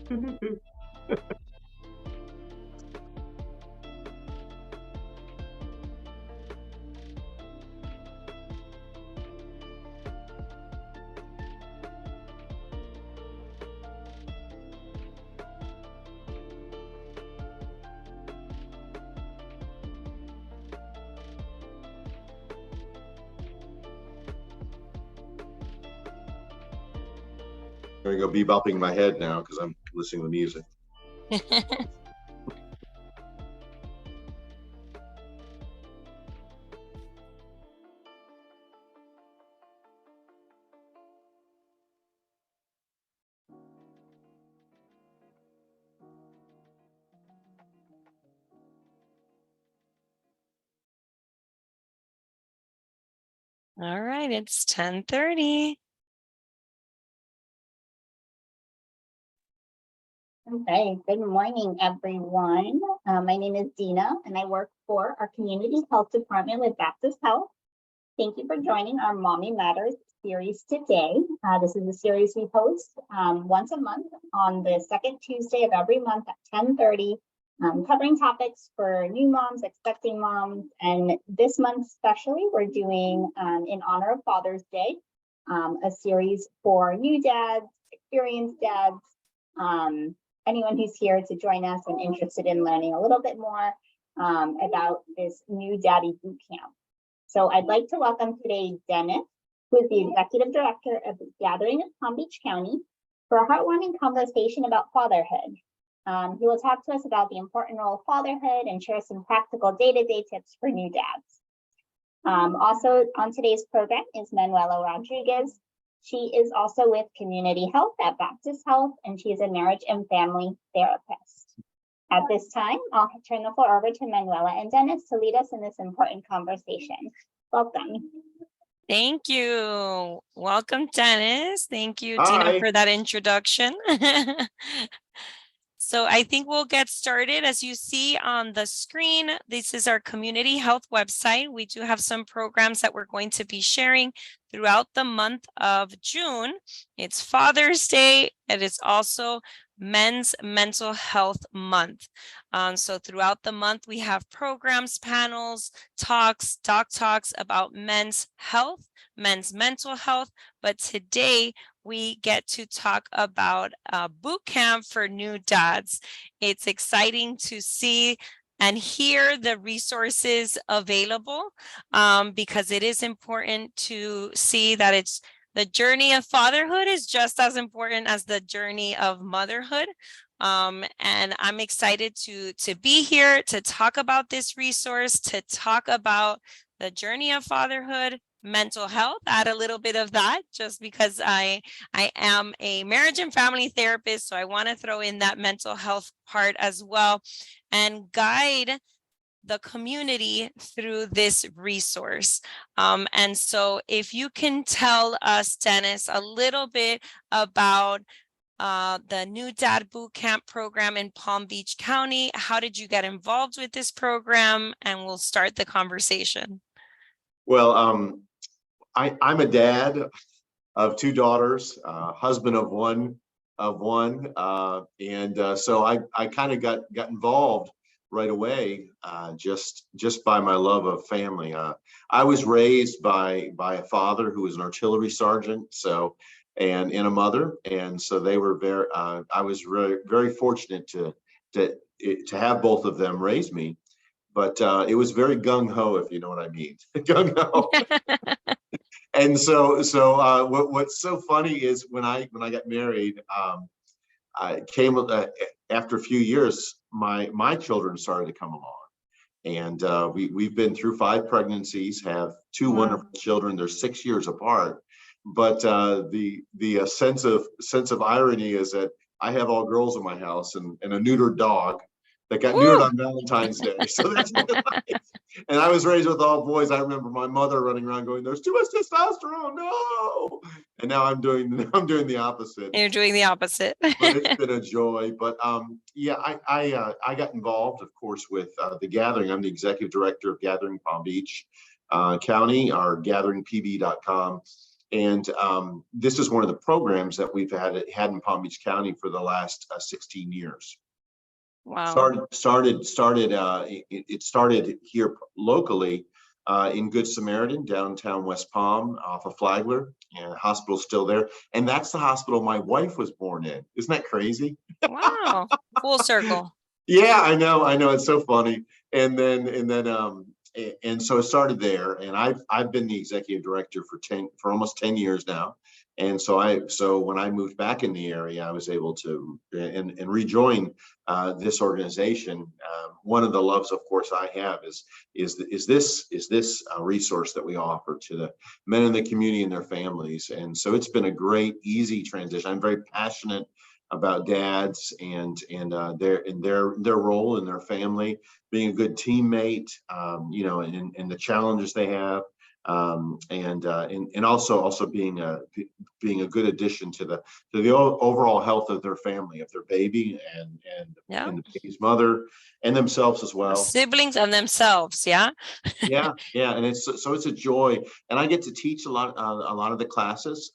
I'm gonna go bebopping my head now because I'm listening to music. All right, it's 10:30. Okay, good morning, everyone. My name is Dina, and I work for our Community Health Department with Baptist Health. Thank you for joining our Mommy Matters series today. This is a series we host once a month on the second Tuesday of every month at 10:30, covering topics for new moms, expecting moms, and this month especially, we're doing, in honor of Father's Day, a series for new dads, experienced dads, anyone who's here to join us and interested in learning a little bit more about this new daddy boot camp. So I'd like to welcome today Dennis, who is the Executive Director of the Gathering of Palm Beach County, for a heartwarming conversation about fatherhood. He will talk to us about the important role of fatherhood and share some practical day-to-day tips for new dads. Also on today's program is Manuela Rodriguez. She is also with Community Health at Baptist Health, and she is a marriage and family therapist. At this time, I'll turn the floor over to Manuela and Dennis to lead us in this important conversation. Welcome. Thank you. Welcome, Dennis. Thank you, Hi. Dina, for that introduction. So I think we'll get started. As you see on the screen, this is our community health website. We do have some programs that we're going to be sharing throughout the month of June. It's Father's Day, and it's also Men's Mental Health Month. So throughout the month, we have programs, panels, talks, doc talks about men's health, men's mental health. But today, we get to talk about a boot camp for new dads. It's exciting to see and hear the resources available because it is important to see that it's the journey of fatherhood is just as important as the journey of motherhood. And I'm excited to be here to talk about this resource, to talk about the journey of fatherhood, mental health, add a little bit of that just because I am a marriage and family therapist. So I want to throw in that mental health part as well and guide the community through this resource. And so if you can tell us, Dennis, a little bit about the New Dad Boot Camp program in Palm Beach County. How did you get involved with this program? And we'll start the conversation. Well, I'm a dad of two daughters, husband of one, and so I kind of got involved right away, just by my love of family. I was raised by a father who was an artillery sergeant, and a mother, and so they were very. I was very fortunate to have both of them raise me, but it was very gung ho, if you know what I mean. Gung ho. And so what's so funny is when I got married, I came after a few years, my children started to come along, and we've been through 5 pregnancies, have 2 wonderful children. They're 6 years apart, but the sense of irony is that I have all girls in my house and a neutered dog that got neutered on Valentine's Day. So that's nice. And I was raised with all boys. I remember my mother running around going, "There's too much testosterone, no!" And now I'm doing the opposite. You're doing the opposite. But it's been a joy. But yeah, I got involved, of course, with the Gathering. I'm the executive director of Gathering Palm Beach County, or gatheringpb.com. And this is one of the programs that we've had in Palm Beach County for the last 16 years. Wow. It started here locally in Good Samaritan, downtown West Palm, off of Flagler, and the hospital's still there. And that's the hospital my wife was born in. Isn't that crazy? Wow. Full circle. Yeah, I know. It's so funny. And so it started there, and I've been the executive director for almost 10 years now. And so when I moved back in the area, I was able to and rejoin this organization. One of the loves, of course, I have is this resource that we offer to the men in the community and their families. And so it's been a great, easy transition. I'm very passionate about dads and their role in their family, being a good teammate, and the challenges they have, and also being a good addition to the overall health of their family, of their baby and the baby's mother and themselves as well. Siblings and themselves, yeah. Yeah, and it's a joy, and I get to teach a lot of the classes.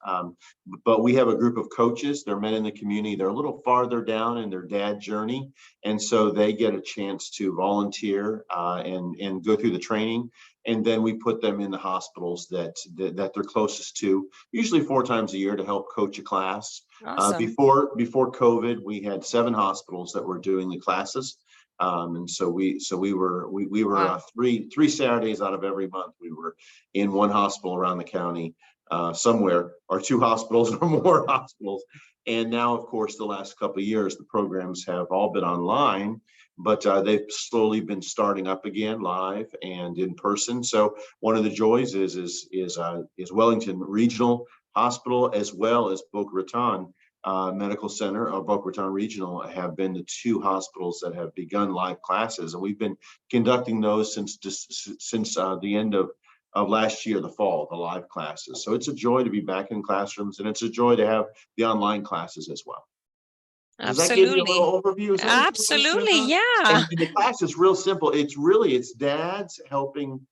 But we have a group of coaches. They're men in the community. They're a little farther down in their dad journey, and so they get a chance to volunteer and go through the training. And then we put them in the hospitals that they're closest to, usually 4 times a year, to help coach a class. Awesome. Before COVID, we had 7 hospitals that were doing the classes. And so we were Wow. 3 Saturdays out of every month, we were in one hospital around the county, somewhere, or 2 hospitals or more hospitals. And now, of course, the last couple of years, the programs have all been online, but they've slowly been starting up again, live and in person. So one of the joys is Wellington Regional Hospital, as well as Boca Raton Medical Center or Boca Raton Regional, have been the 2 hospitals that have begun live classes, and we've been conducting those since the end of last year, the fall, the live classes. So it's a joy to be back in classrooms, and it's a joy to have the online classes as well. Does that give you a Absolutely. little overview? Is that what you're Absolutely, questioning yeah. about? And the class is real simple. It's dads helping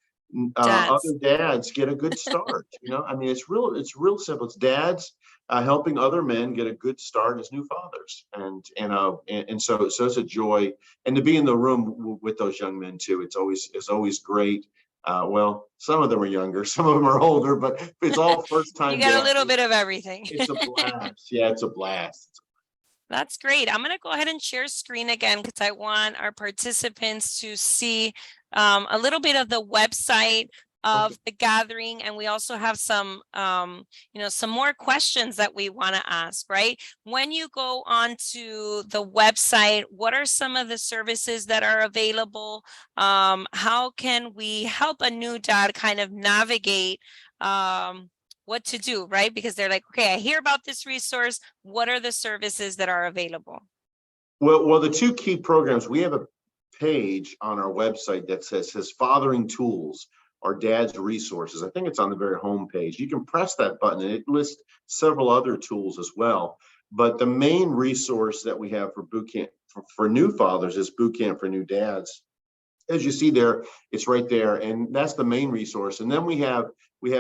Dads. other dads get a good start. I mean, it's real simple. It's dads helping other men get a good start as new fathers, and so it's a joy, and to be in the room with those young men too. It's always great. Well, some of them are younger, some of them are older, but it's all first time. You get a little bit of everything. It's a blast. Yeah, it's a blast. That's great. I'm going to go ahead and share screen again because I want our participants to see a little bit of the website of the gathering. And we also have some, some more questions that we want to ask, right? When you go onto the website, what are some of the services that are available? How can we help a new dad kind of navigate what to do, right? Because they're like, okay, I hear about this resource. What are the services that are available? Well, the 2 key programs, we have a page on our website that says Fathering Tools, or Dad's Resources. I think it's on the very home page. You can press that button and it lists several other tools as well. But the main resource that we have for boot camp for new fathers is Boot Camp for New Dads. As you see there, it's right there, and that's the main resource. And then we have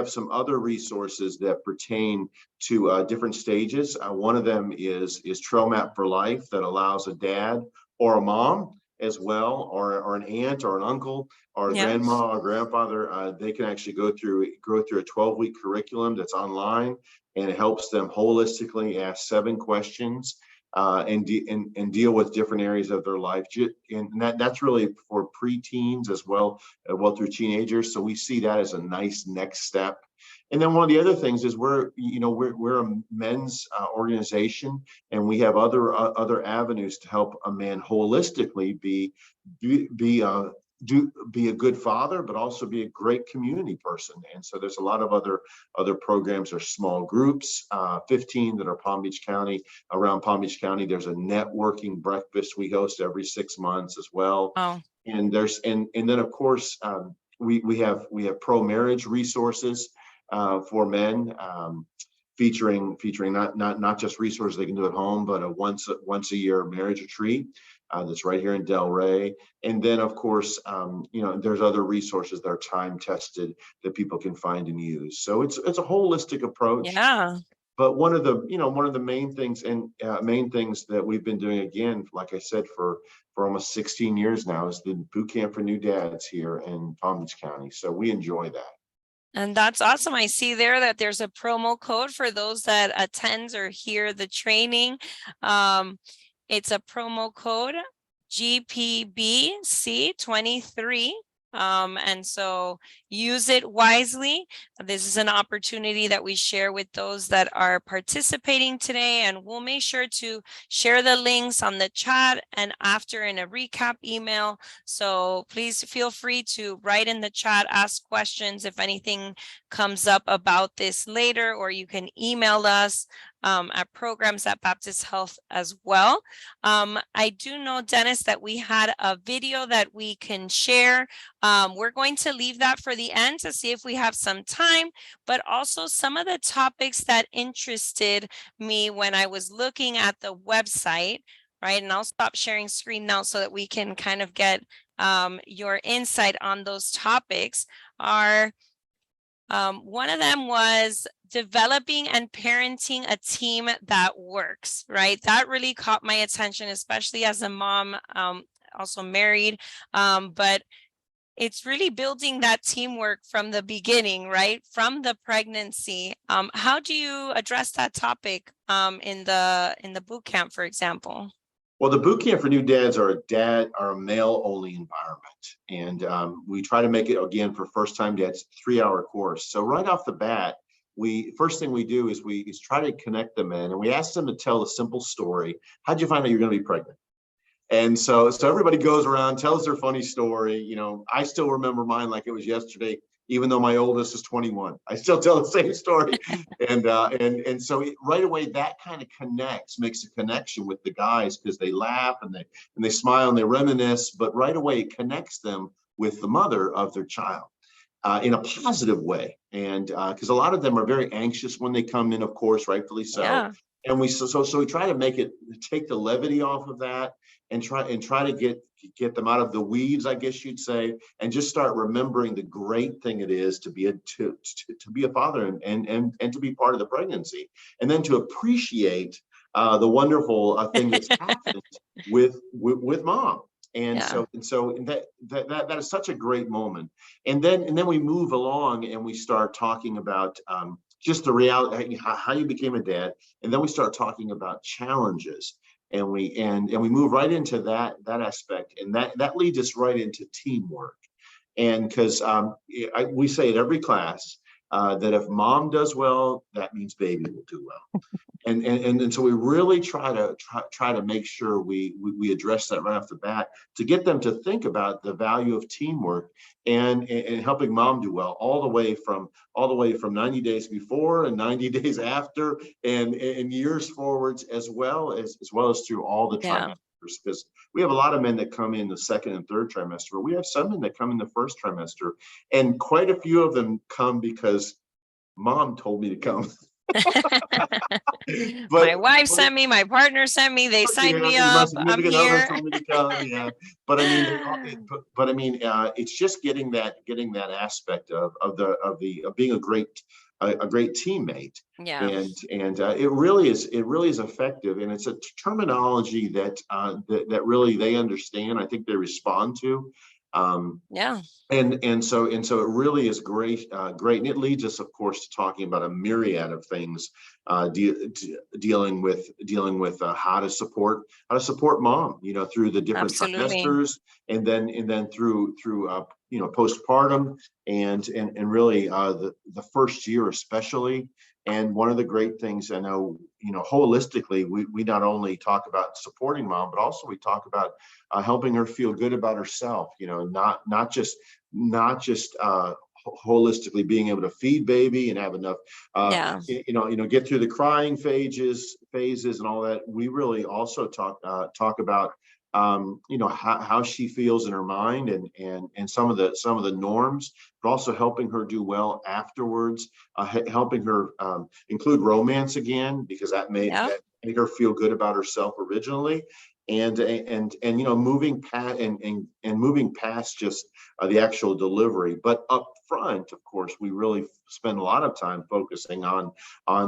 some other resources that pertain to different stages. One of them is Trail Map for Life, that allows a dad or a mom as well, or an aunt or an uncle or a grandma or grandfather. They can actually go through a 12-week curriculum that's online, and it helps them holistically ask 7 questions. And deal with different areas of their life, and that's really for preteens as well through teenagers. So we see that as a nice next step. And then one of the other things is we're a men's organization, and we have other avenues to help a man holistically be a good father, but also be a great community person. And so there's a lot of other programs or small groups, 15 that are around Palm Beach County. There's a networking breakfast we host every 6 months as well. Oh. And then of course we have pro marriage resources for men. featuring not just resources they can do at home, but a once a year marriage retreat that's right here in DeMarois. And then, of course, there's other resources that are time tested that people can find and use. So it's a holistic approach. Yeah. But one of the main things that we've been doing, again, like I said, for almost 16 years now, is the boot camp for new dads here in Palm Beach County. So we enjoy that. And that's awesome. I see there that there's a promo code for those that attend or hear the training. It's a promo code GPBC23. And so use it wisely. This is an opportunity that we share with those that are participating today, and we'll make sure to share the links on the chat and after in a recap email. So please feel free to write in the chat, ask questions if anything comes up about this later, or you can email us at programs@Baptist Health as well. I do know, Dennis, that we had a video that we can share. We're going to leave that for the end to see if we have some time, but also some of the topics that interested me when I was looking at the website, right? And I'll stop sharing screen now so that we can kind of get your insight on those topics. One of them was developing and parenting a team that works, right? That really caught my attention, especially as a mom, also married. But it's really building that teamwork from the beginning, right? From the pregnancy. How do you address that topic in the boot camp, for example? Well, the boot camp for new dads are a male-only environment, and we try to make it, again, for first-time dads, 3-hour course. So right off the bat, first thing we do is we try to connect them in, and we ask them to tell a simple story. How'd you find out you're going to be pregnant? And so everybody goes around, tells their funny story. I still remember mine like it was yesterday, even though my oldest is 21. I still tell the same story. And so right away, that kind of makes a connection with the guys, because they laugh and they smile and they reminisce, but right away it connects them with the mother of their child in a positive way. And because a lot of them are very anxious when they come in, of course, rightfully so. Yeah. And we try to take the levity off of that, and try to get them out of the weeds, I guess you'd say, and just start remembering the great thing it is to be a father and to be part of the pregnancy, and then to appreciate the wonderful thing that's happened with mom. And Yeah. so that is such a great moment. And then we move along and we start talking about just the reality, how you became a dad, and then we start talking about challenges, and we move right into that aspect, and that leads us right into teamwork. And because we say at every class that if mom does well, that means baby will do well. And so we really try to make sure we address that right off the bat, to get them to think about the value of teamwork and helping mom do well, all the way from 90 days before and 90 days after, and years forwards, as well as through all the trimesters. Because we have a lot of men that come in the second and third trimester, but we have some men that come in the first trimester, and quite a few of them come because mom told me to come. My wife sent me, my partner sent me, they signed me up, I'm here. Yeah. But I mean, it's just getting that aspect of being a great teammate. Yeah. And it really is effective, and it's a terminology that really they understand. I think they respond to. Yeah. And so it really is great, and it leads us, of course, to talking about a myriad of things, dealing with how to support mom, through the different trimesters, and then through postpartum, and really the first year especially. And one of the great things I know, holistically, we not only talk about supporting mom, but also we talk about helping her feel good about herself. Not just holistically being able to feed baby and have enough, get through the crying phases and all that. We really also talk about you know, how she feels in her mind and some of the norms, but also helping her do well afterwards, helping her include romance again, because that made her feel good about herself originally. And you know, moving past and moving past just the actual delivery, but up front, of course, we really spend a lot of time focusing on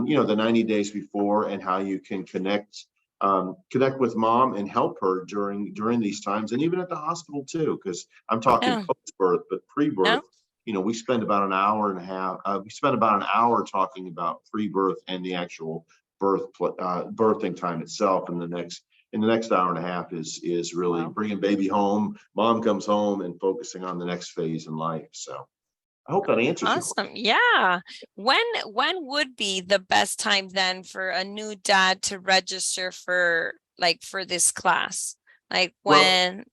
you know, the 90 days before and how you can connect with mom and help her during these times, and even at the hospital too, because I'm talking post-birth, but pre-birth, you know, we spend about an hour and a half. We spend about an hour talking about pre-birth and the actual birthing time itself. In the next hour and a half is really bringing baby home. Mom comes home and focusing on the next phase in life. So I hope that answers your question. Awesome. Yeah. When would be the best time then for a new dad to register for this class? Like when?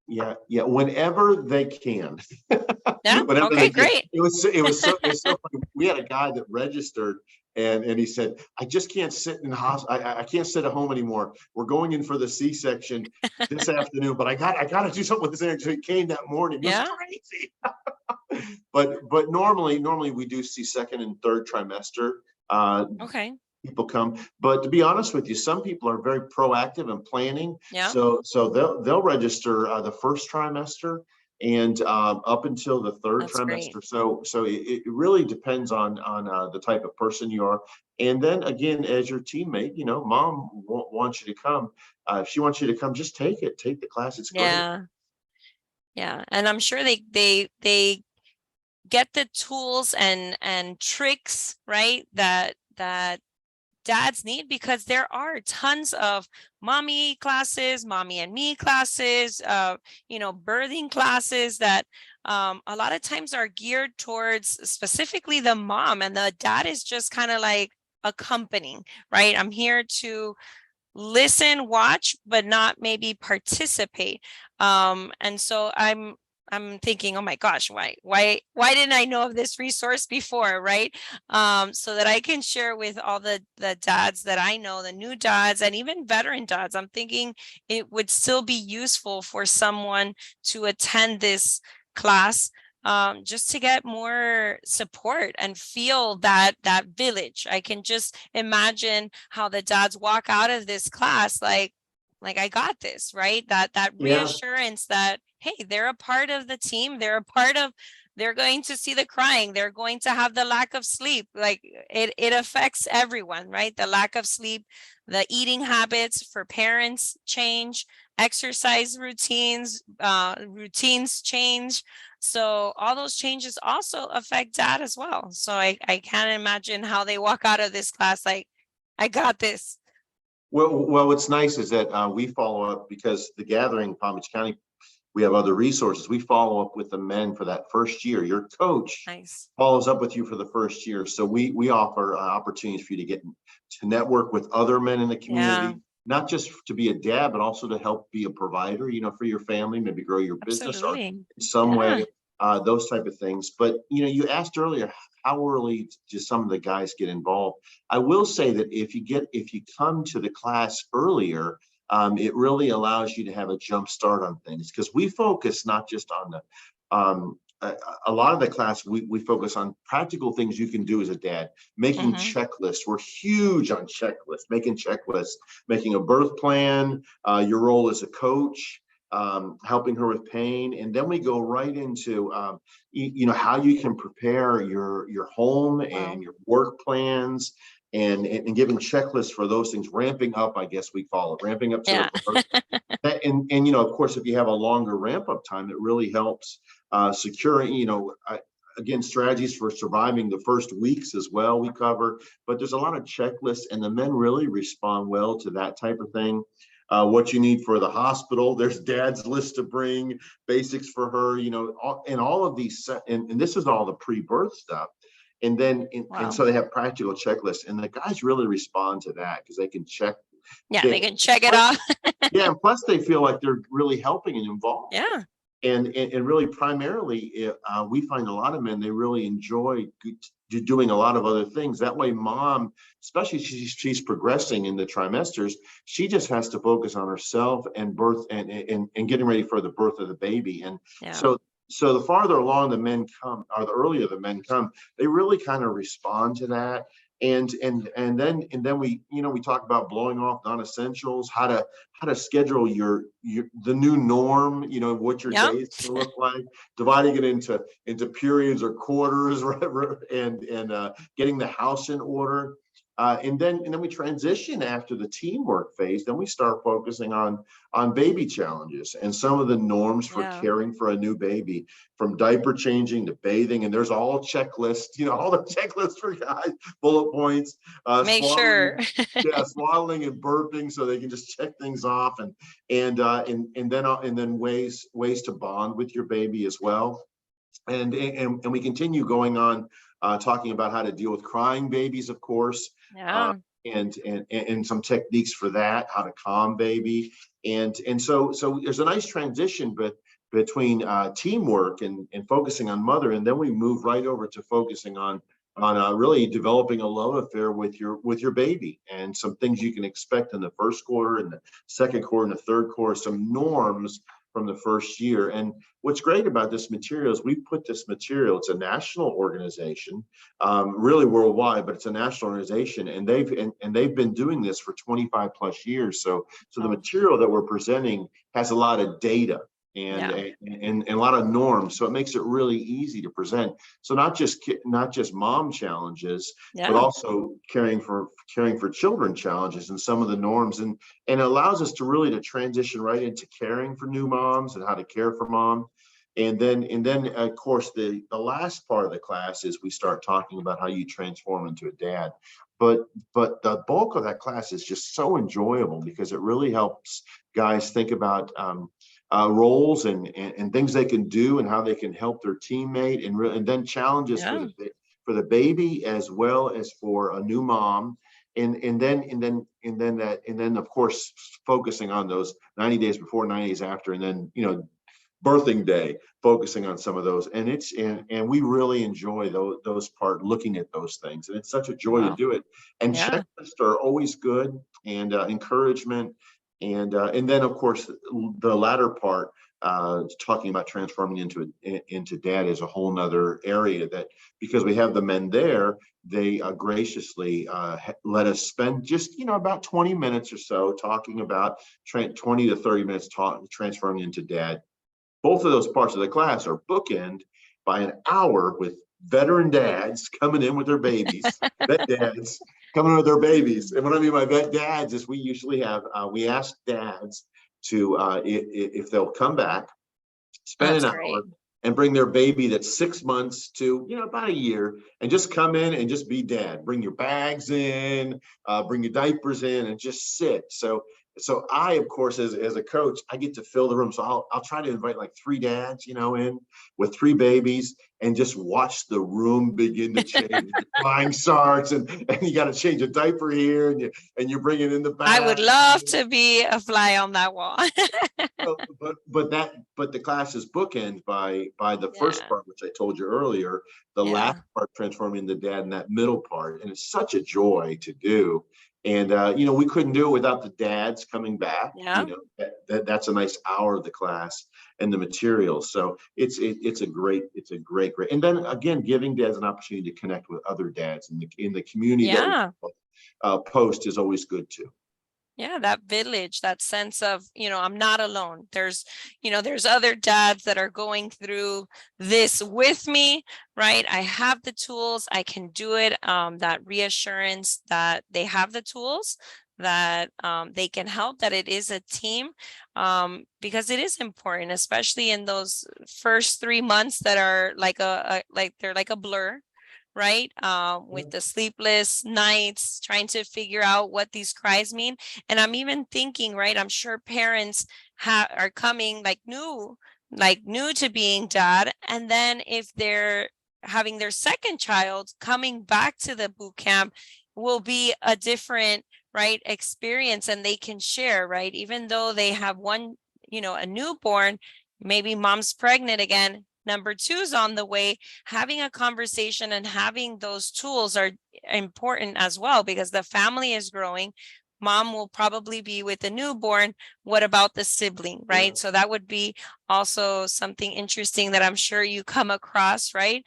Well, yeah, whenever they can. Yeah. Whenever Okay, they can. great. It was so funny. We had a guy that registered and he said, I just can't sit in the hospital. I can't sit at home anymore. We're going in for the C-section this afternoon, but I got to do something with this energy. So he came that morning. It was crazy. But normally we do see second and third trimester. Okay. People come, but to be honest with you, some people are very proactive in planning. Yeah. So they'll register the first trimester and up until the third trimester. Great. So it really depends on the type of person you are. And then again, as your teammate, you know, mom wants you to come. If she wants you to come, just take the class. It's great. Yeah. And I'm sure they get the tools and tricks, right, that dads need, because there are tons of mommy classes, mommy and me classes, you know, birthing classes that a lot of times are geared towards specifically the mom, and the dad is just kind of like accompanying, right? I'm here to listen, watch, but not maybe participate. And so I'm thinking, oh my gosh, why didn't I know of this resource before, right? So that I can share with all the dads that I know, the new dads and even veteran dads. I'm thinking it would still be useful for someone to attend this class, just to get more support and feel that village. I can just imagine how the dads walk out of this class like I got this, right? That reassurance that, hey, they're a part of the team. They're going to see the crying. They're going to have the lack of sleep. Like it affects everyone, right? The lack of sleep, the eating habits for parents change, exercise routines change. So all those changes also affect dad as well. So I can't imagine how they walk out of this class like, I got this. Well, what's nice is that we follow up, because the gathering, Palm Beach County, we have other resources. We follow up with the men for that first year. Your coach follows up with you for the first year. So we offer opportunities for you to get to network with other men in the community, not just to be a dad, but also to help be a provider, you know, for your family, maybe grow your business or in some way, those type of things. But, you know, you asked earlier, how early do some of the guys get involved? I will say that if you come to the class earlier, it really allows you to have a jump start on things, because we focus not just on the a lot of the class, we focus on practical things you can do as a dad, making checklists. We're huge on checklists, making a birth plan, your role as a coach, helping her with pain. And then we go right into, you know, how you can prepare your home and your work plans, and giving checklists for those things, ramping up, I guess we call it, ramping up to the birth. And, you know, of course, if you have a longer ramp up time, it really helps securing, you know, again, strategies for surviving the first weeks as well, we cover. But there's a lot of checklists, and the men really respond well to that type of thing. What you need for the hospital, there's dad's list to bring, basics for her, you know, and all of these, and this is all the pre-birth stuff. And then, and so they have practical checklists, and the guys really respond to that because they can check. Yeah, they can check it off. Yeah, and plus they feel like they're really helping and involved. Yeah. And really primarily, we find a lot of men, they really enjoy doing a lot of other things. That way mom, especially she's progressing in the trimesters, she just has to focus on herself and birth and getting ready for the birth of the baby. And so the farther along the men come, or the earlier the men come, they really kind of respond to that. And then we, we talk about blowing off non-essentials, how to schedule the new norm, what your day is going to look like, dividing it into periods or quarters, right? And getting the house in order. And then we transition after the teamwork phase. Then we start focusing on baby challenges and some of the norms for caring for a new baby, from diaper changing to bathing. And there's all checklists, all the checklists for guys, bullet points. Make sure. Swaddling and burping, so they can just check things off, and then ways to bond with your baby as well. And we continue going on, talking about how to deal with crying babies, of course. And some techniques for that, how to calm baby. And so there's a nice transition between teamwork and focusing on mother. And then we move right over to focusing on really developing a love affair with your baby, and some things you can expect in the first quarter and the second quarter and the third quarter, some norms from the first year. And what's great about this material is we put this material, it's a national organization, really worldwide, but it's a national organization, and they've been doing this for 25 plus years. So the material that we're presenting has a lot of data and a lot of norms, so it makes it really easy to present. So not just mom challenges, but also caring for children challenges and some of the norms, and it allows us to really transition right into caring for new moms and how to care for mom. And then of course the last part of the class is we start talking about how you transform into a dad. But the bulk of that class is just so enjoyable because it really helps guys think about roles and things they can do and how they can help their teammate, and then challenges for the baby as well as for a new mom, and then of course focusing on those 90 days before, 90 days after, and then birthing day, focusing on some of those. And we really enjoy those part, looking at those things, and it's such a joy to do it. And checklists are always good, and encouragement. And then of course the latter part, talking about transforming into dad, is a whole nother area, that because we have the men there, they graciously let us spend just about 20 minutes or so talking about 20 to 30 minutes transforming into dad. Both of those parts of the class are bookend by an hour with veteran dads coming in with their babies, vet dads coming in with their babies. And what I mean by vet dads is we usually have, we ask dads to, if they'll come back, spend an hour and bring their baby that's 6 months to, about a year, and just come in and just be dad. Bring your bags in, bring your diapers in, and just sit. So I, of course, as a coach, I get to fill the room. So I'll try to invite like 3 dads, in with 3 babies, and just watch the room begin to change. Flying starts, and you got to change a diaper here, and you're bringing in the bag. I would love to be a fly on that wall. but the class is bookend by the first part, which I told you earlier, the last part, transforming the dad, and that middle part, and it's such a joy to do. And we couldn't do it without the dads coming back. That's a nice hour of the class and the materials. So it's a great. And then again, giving dads an opportunity to connect with other dads in the community. Post is always good too. Yeah, that village, that sense of, I'm not alone. There's other dads that are going through this with me, right? I have the tools, I can do it. That reassurance that they have the tools, that they can help, that it is a team, because it is important, especially in those first 3 months that are they're like a blur. Right? With the sleepless nights, trying to figure out what these cries mean. And I'm even thinking, right, I'm sure parents are coming new to being dad. And then if they're having their second child, coming back to the boot camp will be a different, right, experience, and they can share, right? Even though they have one, a newborn, maybe mom's pregnant again. number 2 is on the way. Having a conversation and having those tools are important as well, because the family is growing. Mom will probably be with the newborn. What about the sibling, right? Yeah. So that would be also something interesting that I'm sure you come across, right?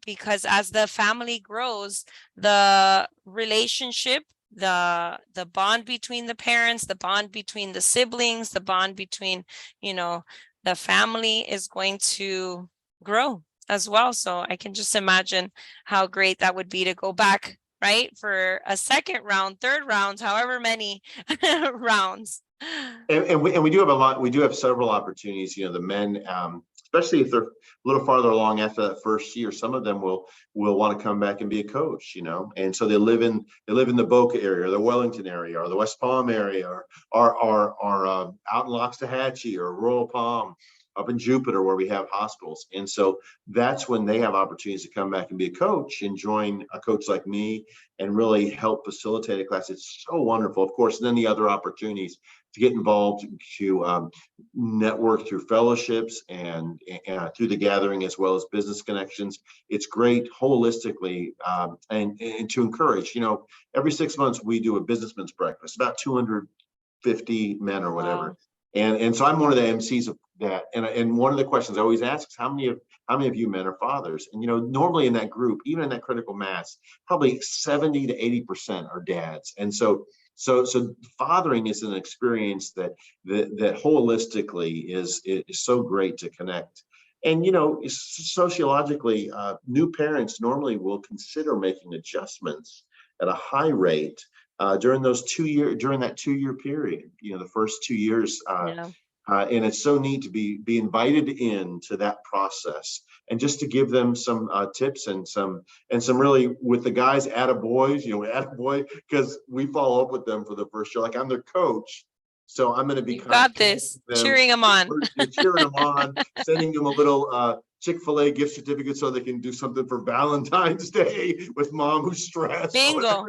Because as the family grows, the relationship, the bond between the parents, the bond between the siblings, the bond between, the family is going to grow as well. So I can just imagine how great that would be to go back, right, for a second round, third round, however many rounds. And we do have a lot, we do have several opportunities, the men, especially if they're a little farther along after that first year, some of them will want to come back and be a coach, and so they live in the Boca area, or the Wellington area, or the West Palm area, or out in Loxahatchee or Royal Palm, up in Jupiter, where we have hospitals. And so that's when they have opportunities to come back and be a coach and join a coach like me and really help facilitate a class. It's so wonderful, of course. And then the other opportunities to get involved, to network through fellowships and through the gathering, as well as business connections. It's great holistically, and to encourage, every 6 months we do a businessman's breakfast, about 250 men or whatever. Wow. And so I'm one of the MCs of that. And one of the questions I always ask is, how many of you men are fathers? And, normally in that group, even in that critical mass, probably 70 to 80% are dads. And so fathering is an experience that holistically is so great to connect. And, sociologically, new parents normally will consider making adjustments at a high rate during that 2-year period, the first 2 years. Yeah. And it's so neat to be invited into that process, and just to give them some tips and some really, with the guys, attaboy, because we follow up with them for the first year. Like, I'm their coach, so I'm going to be You got this. Cheering them on. cheering them on, sending them a little Chick-fil-A gift certificate so they can do something for Valentine's Day with mom who's stressed. Bingo.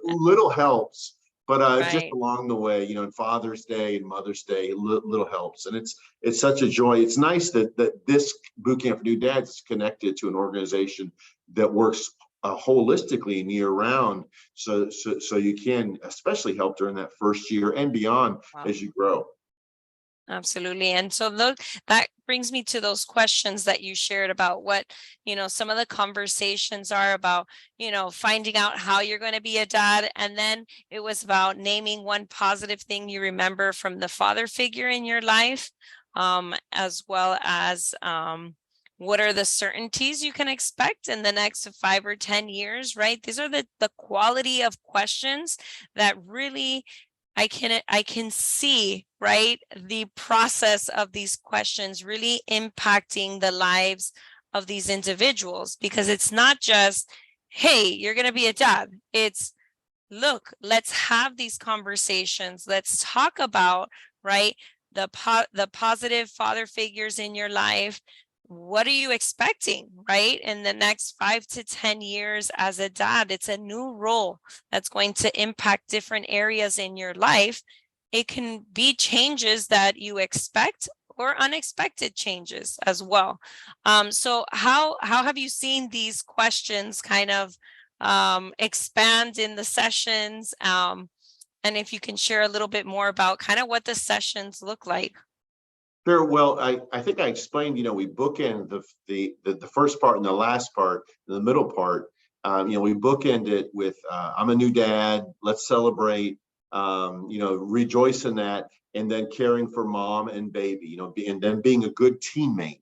Little helps. But just Right. along the way, Father's Day and Mother's Day, little helps. And it's such a joy. It's nice that this boot camp for new dads is connected to an organization that works holistically and year round. So you can especially help during that first year and beyond. Wow. As you grow. Absolutely. And so that brings me to those questions that you shared about what, some of the conversations are about, finding out how you're going to be a dad. And then it was about naming one positive thing you remember from the father figure in your life, as well as what are the certainties you can expect in the next 5 or 10 years, right? These are the quality of questions that really I can see, right, the process of these questions really impacting the lives of these individuals, because it's not just, hey, you're going to be a dad. It's, look, let's have these conversations. Let's talk about, right, the positive father figures in your life. What are you expecting, right, in the next 5 to 10 years as a dad? It's a new role that's going to impact different areas in your life. It can be changes that you expect or unexpected changes as well. So how have you seen these questions kind of expand in the sessions? And if you can share a little bit more about kind of what the sessions look like. Sure. Well, I think I explained, we bookend the first part and the last part, and the middle part. We bookend it with I'm a new dad. Let's celebrate. Rejoice in that, and then caring for mom and baby. And then being a good teammate.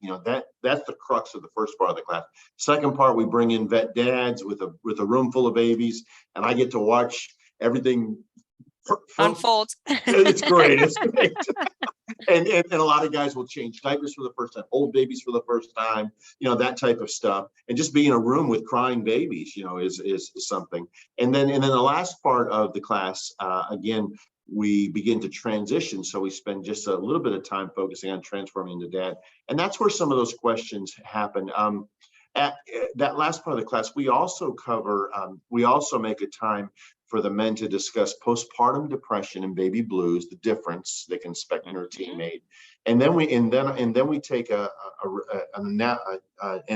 That's the crux of the first part of the class. Second part, we bring in vet dads with a room full of babies, and I get to watch everything Unfold. It's great. It's great. And a lot of guys will change diapers for the first time, hold babies for the first time, that type of stuff. And just be in a room with crying babies, is something. And then the last part of the class, again, we begin to transition. So we spend just a little bit of time focusing on transforming into dad. And that's where some of those questions happen. At that last part of the class, we also make a time for the men to discuss postpartum depression and baby blues, the difference they can expect in their teammate. And then we take an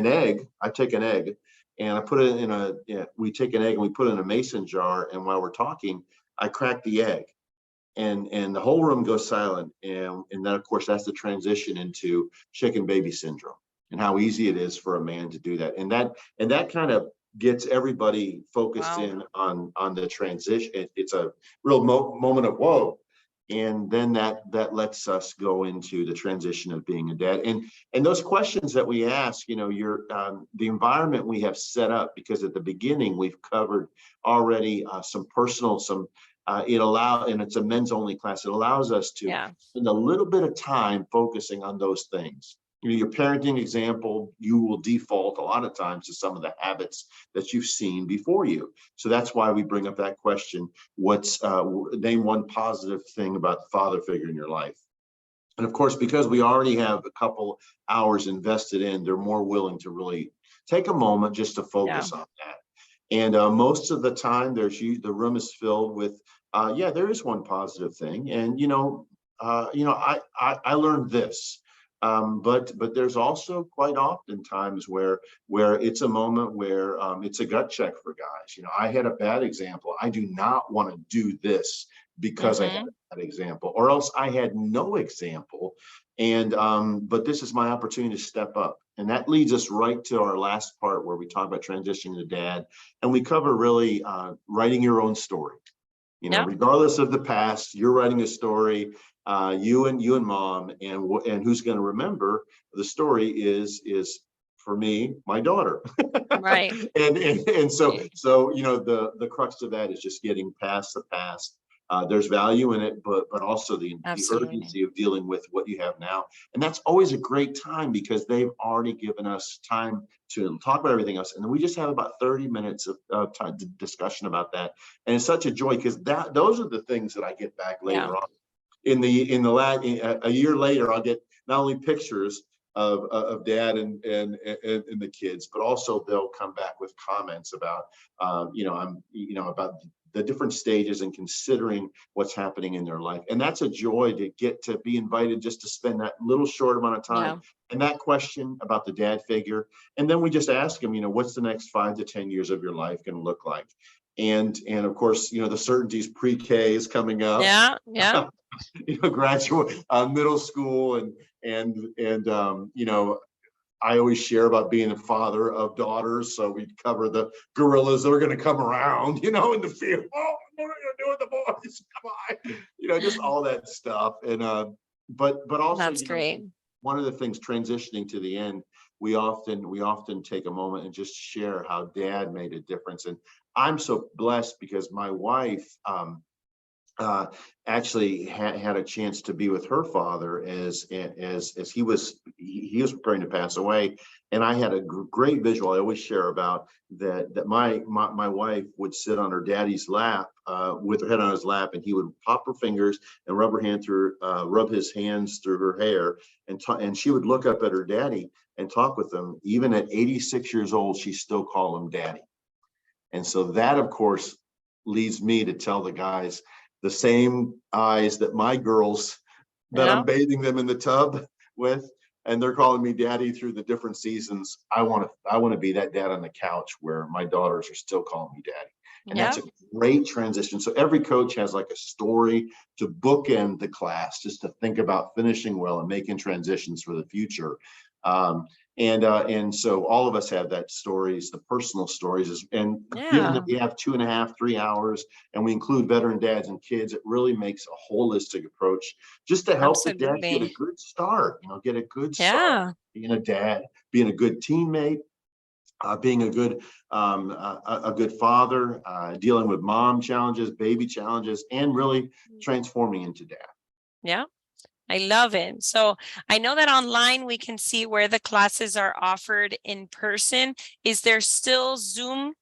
egg. I take an egg and I put it in we take an egg and we put it in a mason jar. And while we're talking, I crack the egg and the whole room goes silent. And then of course, that's the transition into chicken baby syndrome and how easy it is for a man to do that. And that kind of gets everybody focused in on the transition. It's a real moment of whoa. And then that lets us go into the transition of being a dad. And those questions that we ask, you know, the environment we have set up, because at the beginning we've covered already some personal, and it's a men's only class. It allows us to spend a little bit of time focusing on those things. You know, your parenting example, you will default a lot of times to some of the habits that you've seen before you. So that's why we bring up that question. Name one positive thing about the father figure in your life. And of course, because we already have a couple hours invested in, they're more willing to really take a moment just to focus on that. And most of the time, the room is filled with, there is one positive thing. And, I learned this. But there's also quite often times where it's a moment where it's a gut check for guys. You know, I had a bad example. I do not want to do this because I had a bad example, or else I had no example. And but this is my opportunity to step up. And that leads us right to our last part where we talk about transitioning to dad. And we cover really writing your own story. You know, regardless of the past, you're writing a story. You and mom, and who's going to remember the story is for me, my daughter. Right. and so the crux of that is just getting past the past. There's value in it, but also the urgency of dealing with what you have now. And that's always a great time because they've already given us time to talk about everything else. And then we just have about 30 minutes of time discussion about that. And it's such a joy because those are the things that I get back later on. A year later, I'll get not only pictures of dad and the kids, but also they'll come back with comments about about the different stages and considering what's happening in their life. And that's a joy to get to be invited just to spend that little short amount of time. And that question about the dad figure. And then we just ask them, what's the next 5 to 10 years of your life going to look like? And of course, the certainties pre-K is coming up. Graduate, middle school, and I always share about being a father of daughters. So we cover the gorillas that are going to come around, in the field. Oh, what are you doing with the boys? Come on, just all that stuff. And but also that's great. One of the things transitioning to the end, we often take a moment and just share how dad made a difference. And I'm so blessed because my wife actually had a chance to be with her father as he was preparing to pass away. And I had a great visual I always share about that my wife would sit on her daddy's lap with her head on his lap, and he would pop her fingers and rub his hands through her hair, and she would look up at her daddy and talk with him. Even at 86 years old, she still called him daddy. And so that, of course, leads me to tell the guys, the same eyes that my girls that I'm bathing them in the tub with, and they're calling me daddy through the different seasons. I want to be that dad on the couch where my daughters are still calling me daddy. And that's a great transition. So every coach has like a story to bookend the class, just to think about finishing well and making transitions for the future. And so all of us have that stories, the personal stories, and given that we have 2.5, 3 hours, and we include veteran dads and kids, it really makes a holistic approach just to help the dad get a good start. Start being a dad, being a good teammate, being a good father, dealing with mom challenges, baby challenges, and really transforming into dad. Yeah. I love it. So I know that online we can see where the classes are offered in person. Is there still Zoom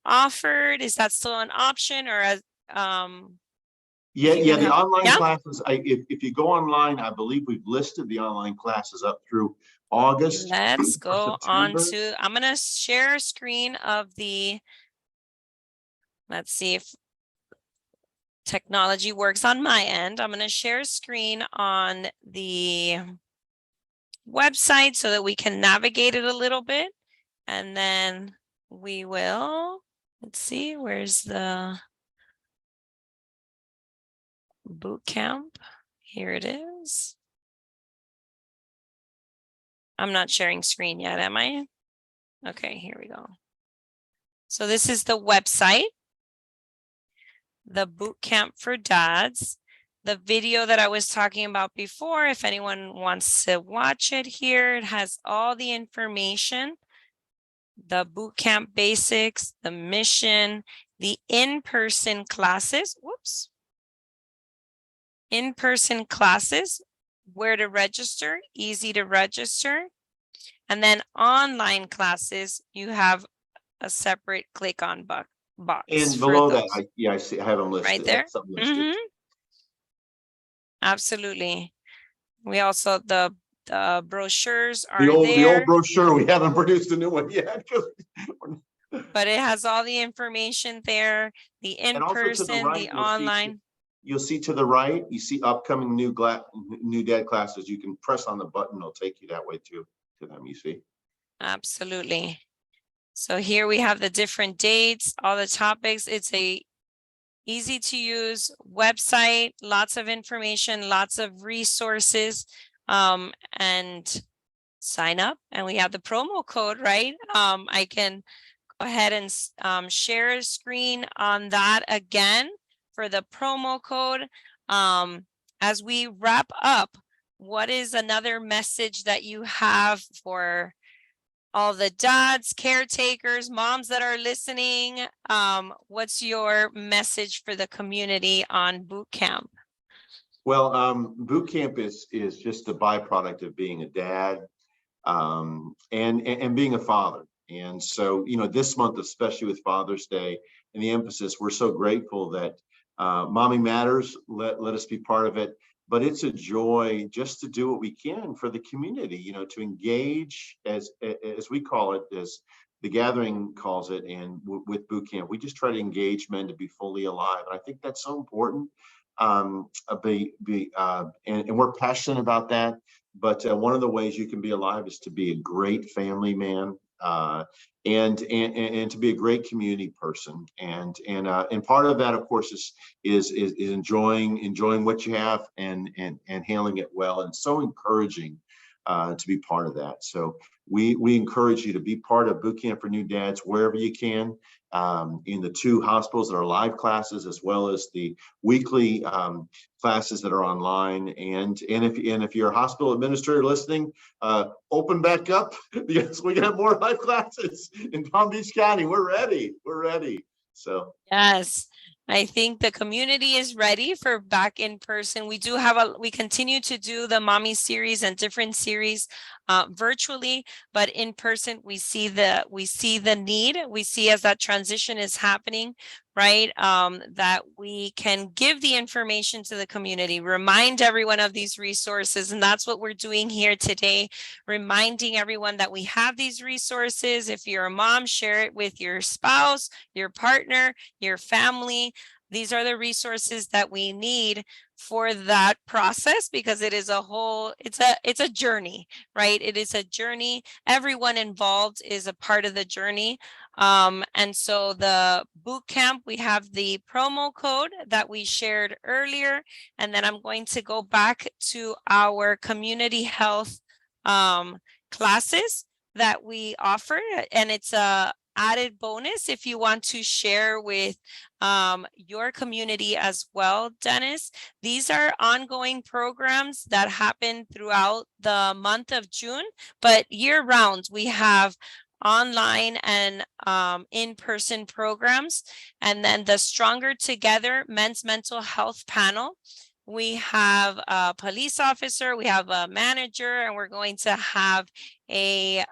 offered? Is that still an option, or the online classes, if you go online, I believe we've listed the online classes up through August. Let's go on to, I'm going to share a screen of let's see if technology works on my end. I'm going to share screen on the website so that we can navigate it a little bit. And then we will, let's see, where's the boot camp? Here it is. I'm not sharing screen yet, am I? Okay, here we go. So this is the website, the boot camp for dads. The video that I was talking about before, if anyone wants to watch it here, it has all the information, the boot camp basics, the mission, the in-person classes, whoops. In-person classes, where to register, easy to register. And then online classes, you have a separate click on box. And below that, I see, I have them listed. Right there. Something listed. Absolutely. We also, the brochures are The old there, brochure, we haven't produced a new one yet. but it has all the information there, the And also to the in-person, right, the online. You'll see to the right, you see upcoming new dad classes. You can press on the button, it'll take you that way to them, you see. Absolutely. So here we have the different dates, all the topics. It's a easy to use website, lots of information, lots of resources, and sign up. And we have the promo code, right? I can go ahead and share a screen on that again for the promo code. As we wrap up, what is another message that you have for all the dads, caretakers, moms that are listening? What's your message for the community on boot camp? Well, boot camp is just a byproduct of being a dad, and being a father. And so, this month, especially with Father's Day and the emphasis, we're so grateful that Mommy Matters, let us be part of it. But it's a joy just to do what we can for the community, to engage, as we call it, as the gathering calls it, and with boot camp, we just try to engage men to be fully alive. And I think that's so important. And we're passionate about that. But one of the ways you can be alive is to be a great family man, and to be a great community person, and part of that, of course, is enjoying what you have, and handling it well, and so encouraging to be part of that. So we encourage you to be part of Boot Camp for New Dads wherever you can, in the 2 hospitals that are live classes, as well as the weekly classes that are online. And if you're a hospital administrator listening, open back up, because we got more live classes in Palm Beach County. We're ready. So yes, I think the community is ready for back in person. We continue to do the mommy series and different series virtually, but in person we see the need. We see, as that transition is happening, right, that we can give the information to the community, remind everyone of these resources. And that's what we're doing here today, reminding everyone that we have these resources. If you're a mom, share it with your spouse, your partner, your family. These are the resources that we need for that process, because it is it's a journey, right? It is a journey. Everyone involved is a part of the journey. And so the boot camp, we have the promo code that we shared earlier. And then I'm going to go back to our community health classes that we offer. And it's a added bonus if you want to share with your community as well, Dennis. These are ongoing programs that happen throughout the month of June, but year round we have online and in-person programs. And then the Stronger Together Men's Mental Health Panel. We have a police officer, we have a manager, and we're going to have a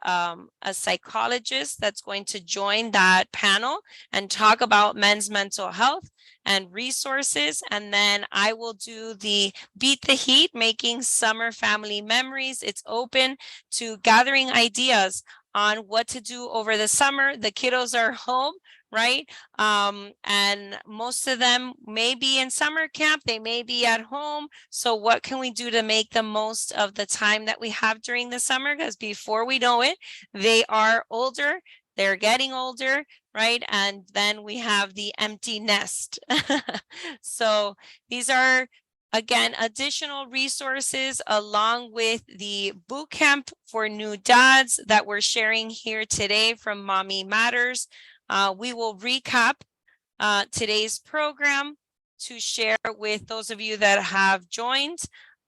psychologist that's going to join that panel and talk about men's mental health and resources. And then I will do the Beat the Heat, Making Summer Family Memories. It's open to gathering ideas on what to do over the summer. The kiddos are home, right? And most of them may be in summer camp, they may be at home. So what can we do to make the most of the time that we have during the summer? Because before we know it, they are older, they're getting older, right? And then we have the empty nest. So these are, again, additional resources along with the boot camp for new dads that we're sharing here today from Mommy Matters. We will recap today's program to share with those of you that have joined.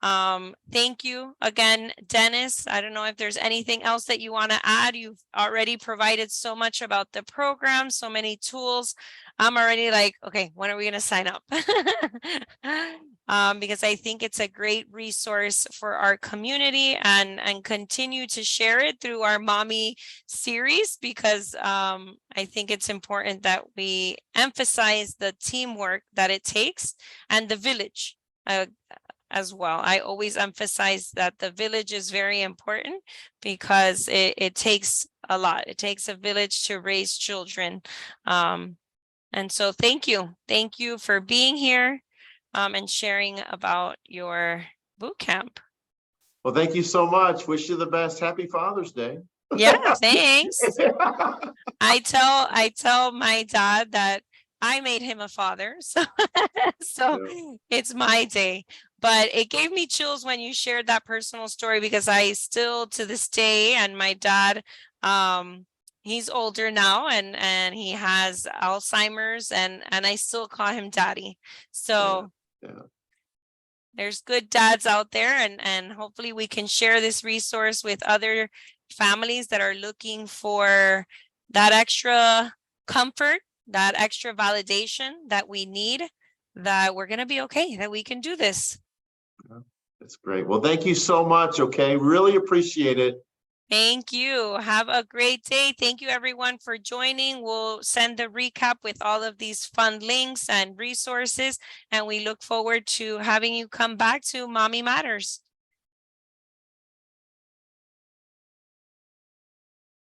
Thank you again, Dennis. I don't know if there's anything else that you want to add. You've already provided so much about the program, so many tools. I'm already like, okay, when are we going to sign up? Because I think it's a great resource for our community, and continue to share it through our mommy series, because I think it's important that we emphasize the teamwork that it takes and the village as well. I always emphasize that the village is very important, because it takes a lot. It takes a village to raise children. And so thank you. Thank you for being here and sharing about your boot camp. Well, thank you so much. Wish you the best. Happy Father's Day. Yeah, thanks. I tell my dad that I made him a father. So It's my day. But it gave me chills when you shared that personal story, because I still to this day, and my dad, he's older now, and he has Alzheimer's, and I still call him daddy. So there's good dads out there, and hopefully we can share this resource with other families that are looking for that extra comfort, that extra validation that we need, that we're going to be okay, that we can do this. That's great. Well, thank you so much. Okay. Really appreciate it. Thank you. Have a great day. Thank you everyone for joining. We'll send the recap with all of these fun links and resources, and we look forward to having you come back to Mommy Matters.